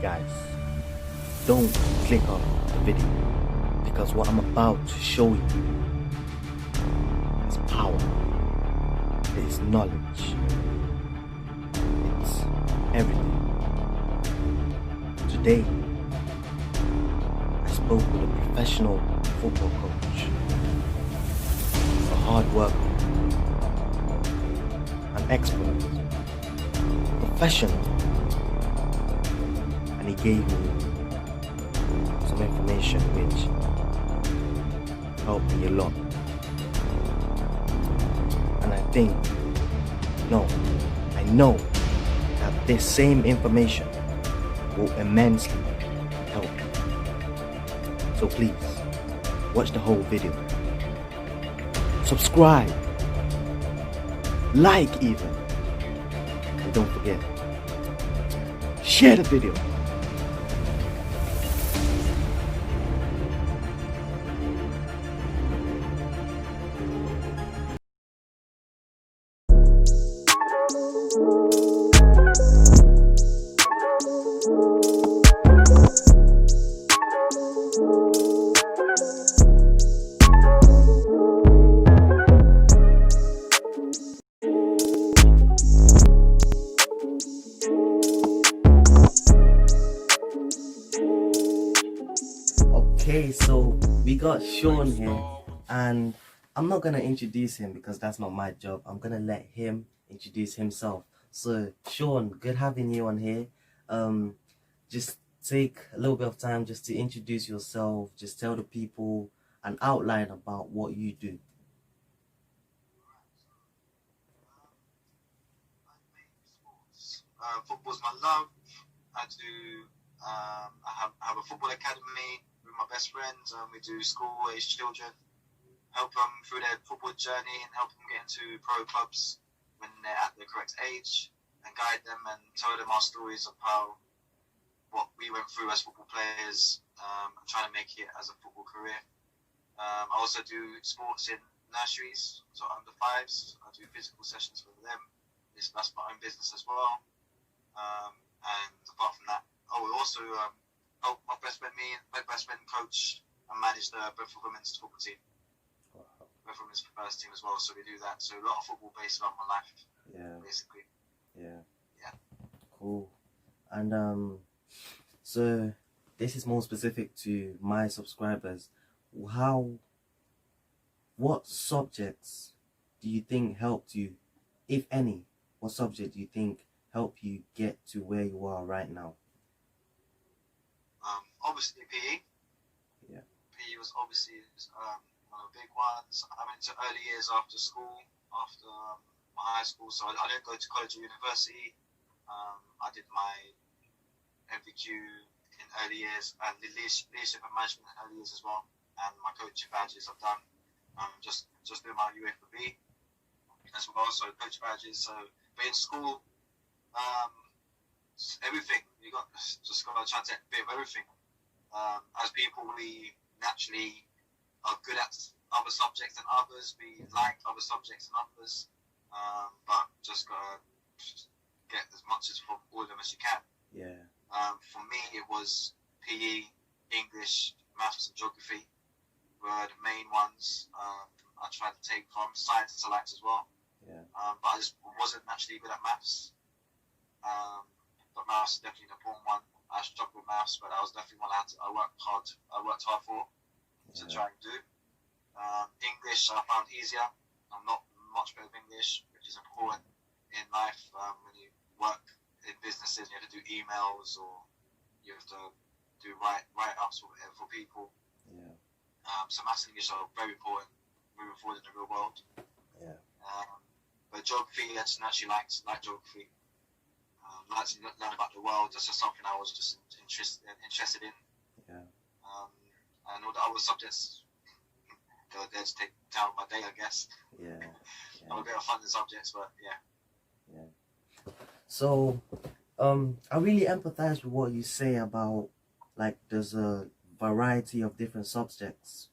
guys, don't click off the video, because what I'm about to show you is power, it's knowledge, it's everything. Today, I spoke with a professional football coach, a hard worker, an expert, professional, and he gave me some information which helped me a lot. And I know that this same information will immensely help you. So please, watch the whole video. Subscribe, like even, and don't forget, share the video. Okay, so we got Sean here, and I'm not gonna introduce him because that's not my job. I'm gonna let him introduce himself. So Sean, good having you on here. Just take a little bit of time just to introduce yourself, just tell the people an outline about what you do. Football's my love. I have a football academy with my best friends. We do school-age children, help them through their football journey and help them get into pro clubs when they're at the correct age, and guide them and tell them our stories of what we went through as football players, and trying to make it as a football career. I also do sports in nurseries, so under fives. I do physical sessions for them. That's my own business as well. And apart from that, we also help my best friend coach and manage the Brentford women's football team. Brentford women's first team as well, so we do that. So a lot of football based on my life, basically. Yeah. Cool. And so this is more specific to my subscribers. What subjects do you think helped you, if any? What subject do you think helped you get to where you are right now? Obviously PE. Yeah. PE was obviously one of the big ones. I went to early years after school, after my high school, so I didn't go to college or university. I did my MVQ in early years and the leadership and management in early years as well. And my coaching badges I've done. Just doing my UFB as well, so coach badges. So, but in school, everything you got just got to try to take a bit of everything. As people, we naturally are good at other subjects than others. We like other subjects than others, but just gotta get as much as from all of them as you can. Yeah. For me, it was PE, English, maths, and geography were the main ones. I tried to take from science I liked as well. Yeah. But I just wasn't naturally good at maths. But maths is definitely an important one. I struggled with maths, but that was definitely one I worked hard for to try and do. English I found easier. I'm not much better with English, which is important in life. When you work in businesses, you have to do emails or you have to do write-ups for people. Yeah. So maths and English are very important moving forward in the real world. Yeah. But geography, I just naturally liked geography. Like to learn about the world. That's just something I was just interested in. Yeah. And all the other subjects, they were there to take down my day, I guess. Yeah. I'm a bit of fun in subjects, but yeah. So, I really empathize with what you say about, like, there's a variety of different subjects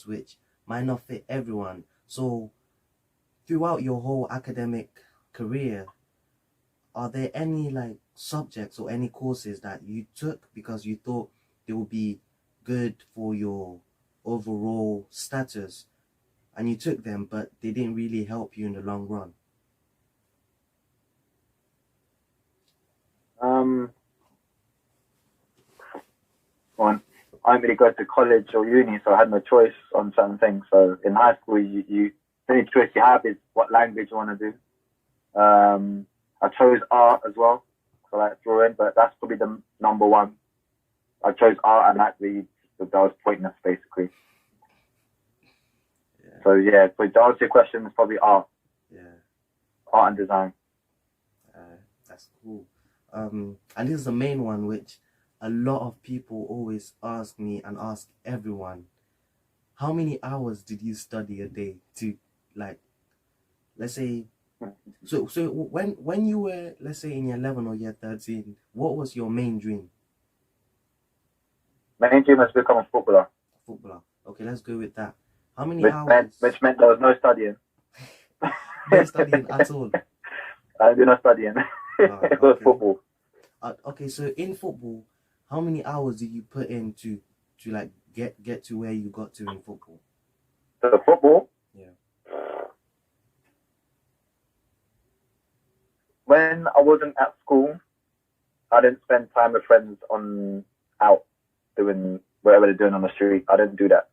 which might not fit everyone. So, throughout your whole academic career, are there any like subjects or any courses that you took because you thought they would be good for your overall status, and you took them, but they didn't really help you in the long run? One, I didn't really go to college or uni, so I had no choice on certain things. So in high school, the only choice you have is what language you want to do. I chose art as well, so I like drawing, but that's probably the number one. I chose art, and that was pointless, basically. Yeah. So yeah, but to answer your question, it's probably art. Yeah. Art and design. That's cool. And this is the main one, which a lot of people always ask me and ask everyone. How many hours did you study a day to, like, let's say, so when you were, let's say, in year 11 or year 13, what was your main dream? Main dream was to become a footballer. Footballer. Okay, let's go with that. How many hours? Which meant there was no studying. No studying at all? I did not studying. It was football. Okay, so in football, how many hours did you put in to like get to where you got to in football? So the football? Yeah. When I wasn't at school, I didn't spend time with friends out doing whatever they're doing on the street. I didn't do that.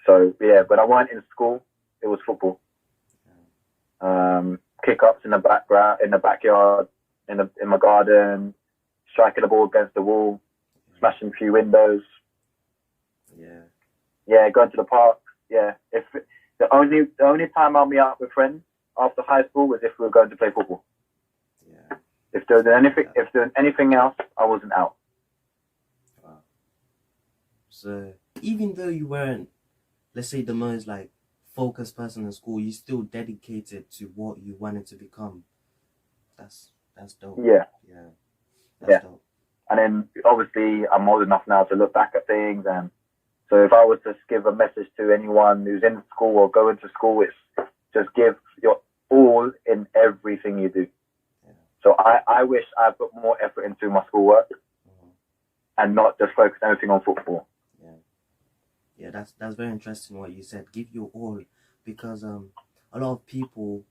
So yeah, when I weren't in school, it was football. Kick-ups in the backyard, in my garden, striking the ball against the wall, smashing a few windows. Yeah, going to the park. Yeah, the only time I'll meet up with friends after high school was if we were going to play football. Yeah. If there was anything else, I wasn't out. Wow. So even though you weren't, let's say, the most like focused person in school, you still dedicated to what you wanted to become. That's dope. Yeah. That's dope. And then obviously I'm old enough now to look back at things, and so if I was to give a message to anyone who's in school or going to school, it's just give your all in everything you do. Yeah. So I wish I put more effort into my schoolwork and not just focus everything on football. Yeah, that's very interesting what you said. Give your all, because a lot of people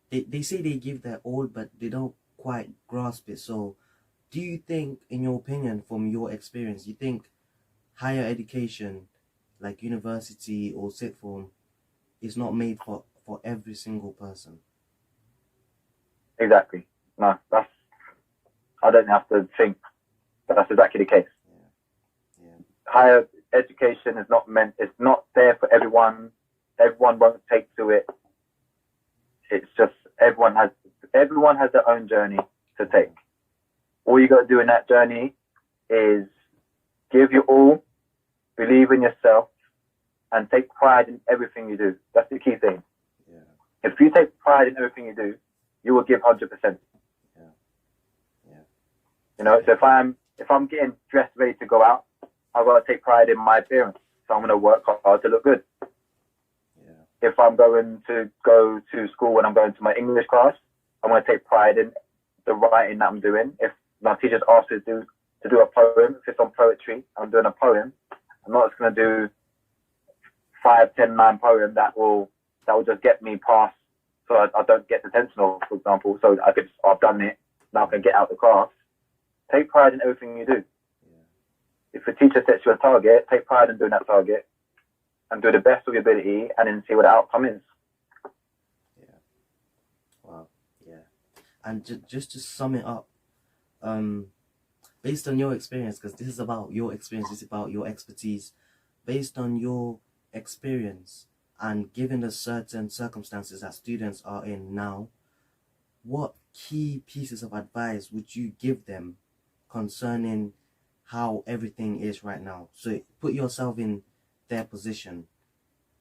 they say they give their all, but they don't quite grasp it. So do you think, in your opinion, from your experience, you think higher education, like university or sixth form, is not made for every single person? Exactly. No, I don't have to think, but that's exactly the case. Yeah. Higher education is it's not there for everyone. Everyone won't take to it. It's just everyone has their own journey to take. All you got to do in that journey is give your all, believe in yourself, and take pride in everything you do. That's the key thing. Yeah. If you take pride in everything you do, you will give 100%. Yeah. You know, so if I'm getting dressed ready to go out, I've got to take pride in my appearance. So I'm going to work hard to look good. Yeah. If I'm going to go to school when I'm going to my English class, I'm going to take pride in the writing that I'm doing. If my teacher's asked me to do a poem, if it's on poetry, I'm doing a poem. I'm not just going to do 5, 10, 9 poem that will just get me past, so I don't get detention, for example. So I've done it, now I can get out the class. Take pride in everything you do. If a teacher sets you a target, take pride in doing that target and do the best of your ability, and then see what the outcome is. Yeah. Wow. Yeah. And just to sum it up, based on your experience, because this is about your experience, it's about your expertise, based on your experience and given the certain circumstances that students are in now, what key pieces of advice would you give them concerning how everything is right now? So put yourself in their position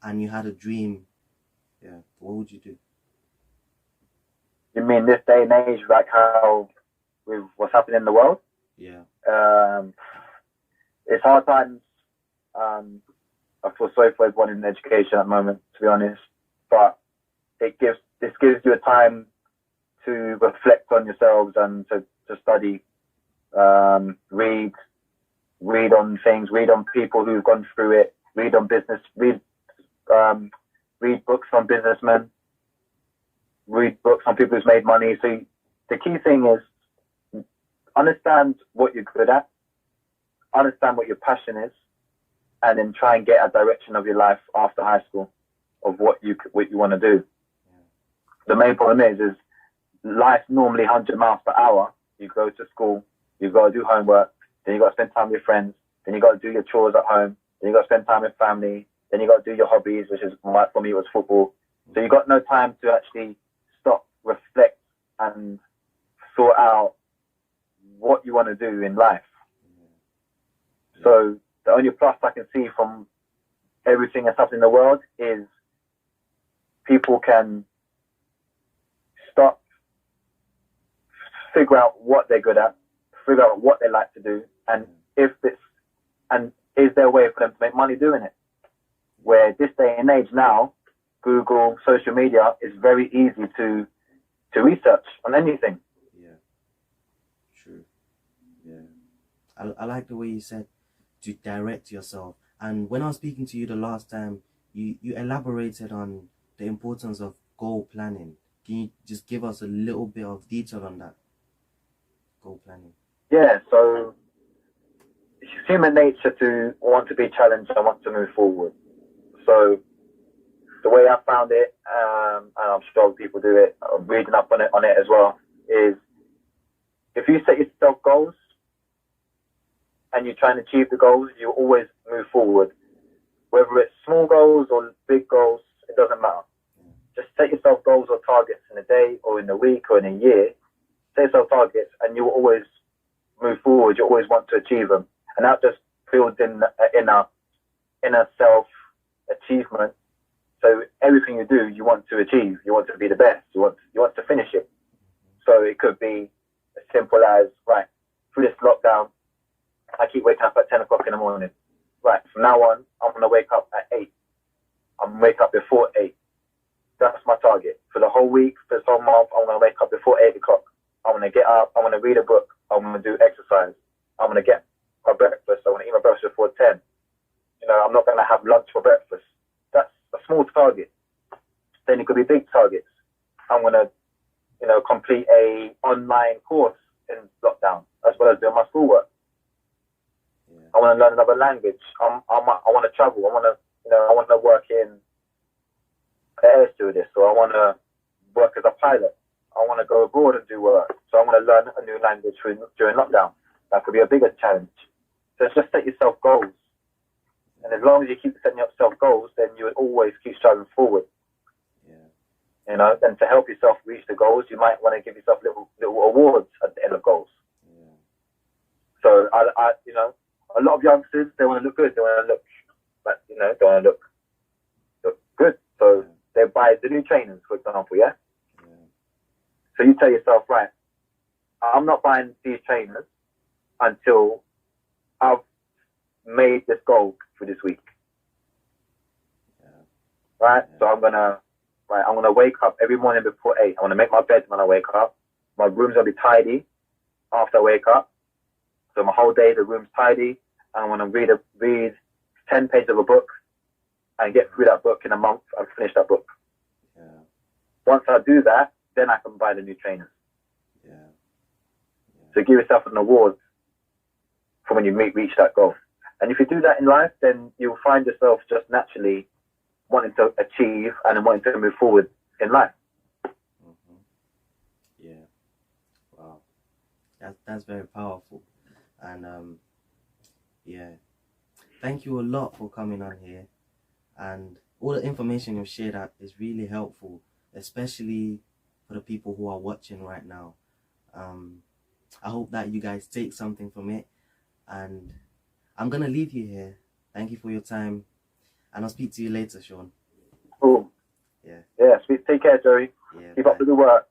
and you had a dream. Yeah, what would you do? You mean this day and age, like how with what's happening in the world? Yeah. It's hard times. I feel sorry for everyone in education at the moment, to be honest. But this gives you a time to reflect on yourselves and to to study, read on things, read on people who've gone through it, read on business, read books on businessmen, read books on people who's made money. So the key thing is understand what you're good at, understand what your passion is, and then try and get a direction of your life after high school of what you want to do. The main problem is life normally 100 miles per hour. You go to school, you've got to do homework, then you've got to spend time with your friends, then you've got to do your chores at home, then you've got to spend time with family, then you've got to do your hobbies, which is, for me, was football. So you've got no time to actually stop, reflect, and sort out what you want to do in life. So the only plus I can see from everything that's happening in the world is people can stop, figure out what they're good at, figure out what they like to do, and is there a way for them to make money doing it? Where this day and age now, Google, social media is very easy to research on anything. Yeah, true. Yeah, I like the way you said to direct yourself. And when I was speaking to you the last time, you elaborated on the importance of goal planning. Can you just give us a little bit of detail on that? Goal planning. Yeah, so it's human nature to want to be challenged and want to move forward. So the way I found it, and I'm sure people do it, I'm reading up on it as well, is if you set yourself goals and you try and achieve the goals, you always move forward. Whether it's small goals or big goals, it doesn't matter. Just set yourself goals or targets in a day or in a week or in a year. Set yourself targets and you will always move forward. You always want to achieve them. And that just builds in inner self-achievement. So everything you do, you want to achieve. You want to be the best. You want to finish it. So it could be as simple as, right, through this lockdown, I keep waking up at 10 o'clock in the morning. Right, from now on, I'm going to wake up at 8. I'm going to wake up before 8. That's my target. For the whole week, for this whole month, I'm going to wake up before 8 o'clock. I'm going to get up. I'm going to read a book. I'm going to do exercise. I'm going to get my breakfast. I'm going to eat my breakfast before 10. I'm not going to have lunch for breakfast. That's a small target. Then it could be big targets. I'm going to, complete a online course in lockdown, as well as doing my schoolwork. Yeah. I want to learn another language. I want to travel. I want to work in air stewardess, or I want to work as a pilot. I want to go abroad and do work. So I want to learn a new language during lockdown. That could be a bigger challenge. So just set yourself goals. And as long as you keep setting yourself goals, then you would always keep striving forward. Yeah. And to help yourself reach the goals, you might want to give yourself little awards at the end of goals. Yeah. So a lot of youngsters, they want to look good. They want to look, they want to look good. So they buy the new trainers, for example, yeah? So you tell yourself, right, I'm not buying these trainers until I've made this goal for this week. Yeah. Right? Yeah. So I'm gonna wake up every morning before 8. I'm gonna make my bed when I wake up. My room's gonna be tidy after I wake up. So my whole day, the room's tidy. I'm gonna read 10 pages of a book and get through that book in a month and finish that book. Yeah. Once I do that, then I can buy the new trainers. Yeah. So give yourself an award for when you reach that goal. And if you do that in life, then you'll find yourself just naturally wanting to achieve and wanting to move forward in life. Mm-hmm. Yeah. Wow. That's very powerful. And yeah. Thank you a lot for coming on here. And all the information you've shared out is really helpful, especially for the people who are watching right now. I hope that you guys take something from it. And I'm going to leave you here. Thank you for your time. And I'll speak to you later, Sean. Cool. Yeah. Yeah, take care, Joey. Yeah, Keep up the good work.